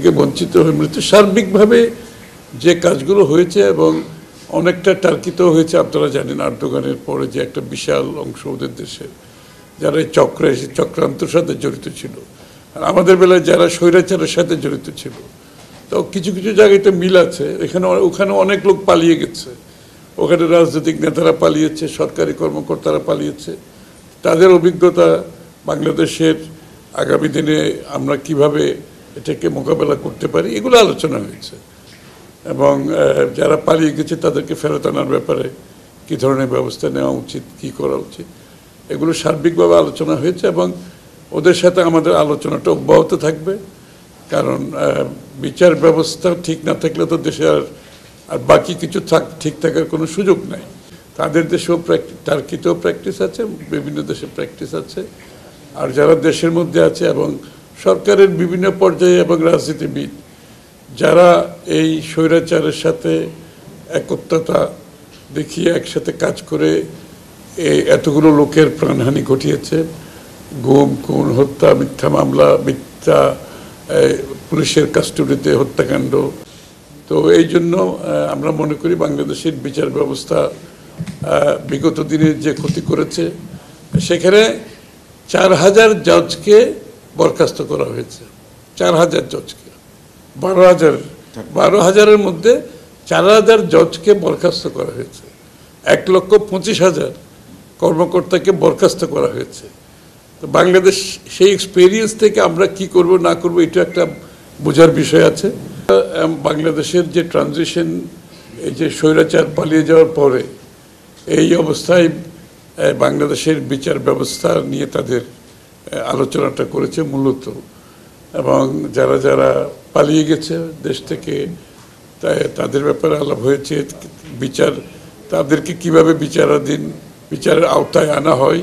থেকে বঞ্চিত হয়ে মৃত্যু। সার্বিকভাবে যে কাজগুলো হয়েছে এবং অনেকটা টার্কিত হয়েছে, আপনারা জানেন আর্দোগানের পরে যে একটা বিশাল অংশ ওদের দেশের যারা এই চক্রান্তের সাথে জড়িত ছিল, আর আমাদের বেলায় যারা স্বৈরাচারের সাথে জড়িত ছিল। তো কিছু কিছু জায়গায় তো মিল আছে, ওখানে অনেক লোক পালিয়ে গেছে, ওখানে রাজনৈতিক নেতারা পালিয়েছে, সরকারি কর্মকর্তারা পালিয়েছে। তাদের অভিজ্ঞতা বাংলাদেশের আগামী দিনে আমরা কিভাবে এটাকে মোকাবেলা করতে পারি এগুলো আলোচনা হয়েছে, এবং যারা পালিয়ে গেছে তাদেরকে ফেরত আনার ব্যাপারে কী ধরনের ব্যবস্থা নেওয়া উচিত, কী করা উচিত, এগুলো সার্বিকভাবে আলোচনা হয়েছে। এবং ওদের সাথে আমাদের আলোচনাটা অব্যাহত থাকবে, কারণ বিচার ব্যবস্থা ঠিক না থাকলে তো দেশে আর বাকি কিছু ঠিক থাকার কোনো সুযোগ নাই। তাদের দেশেও টার্কিতেও প্র্যাকটিস আছে, বিভিন্ন দেশে প্র্যাকটিস আছে, আর যারা দেশের মধ্যে আছে এবং সরকারের বিভিন্ন পর্যায়ে এবং রাজনীতিবিদ যারা এই স্বৈরাচারের সাথে একত্রতা দেখিয়ে একসাথে কাজ করে এতগুলো লোকের প্রাণহানি ঘটিয়েছে, গুম, খুন, হত্যা, মিথ্যা মামলা, মিথ্যা পুলিশের কাস্টডিতে হত্যাকাণ্ড। তো এই জন্য আমরা মনে করি বাংলাদেশের বিচার ব্যবস্থা বিগত দিনে যে ক্ষতি করেছে, সেখানে 4000 জজকে বরখাস্ত করা হয়েছে। 4000 জজকে, 12,000-এর মধ্যে 4000 জজকে বরখাস্ত করা হয়েছে। 1,25,000 কর্মকর্তাকে বরখাস্ত করা হয়েছে। তো বাংলাদেশ সেই এক্সপেরিয়েন্স থেকে আমরা কি করব না করব এটা একটা বোঝার বিষয় আছে। বাংলাদেশের যে ট্রানজিশন, এই যে স্বৈরাচার পালিয়ে যাওয়ার পরে এই অবস্থায় বাংলাদেশের বিচার ব্যবস্থা নিয়ে তাদের আলোচনাটা করেছে মূলত, এবং যারা যারা পালিয়ে গেছে দেশ থেকে তাদের ব্যাপারে আলাপ হয়েছে। তাদেরকে কিভাবে বিচারের আওতায় আনা হয়।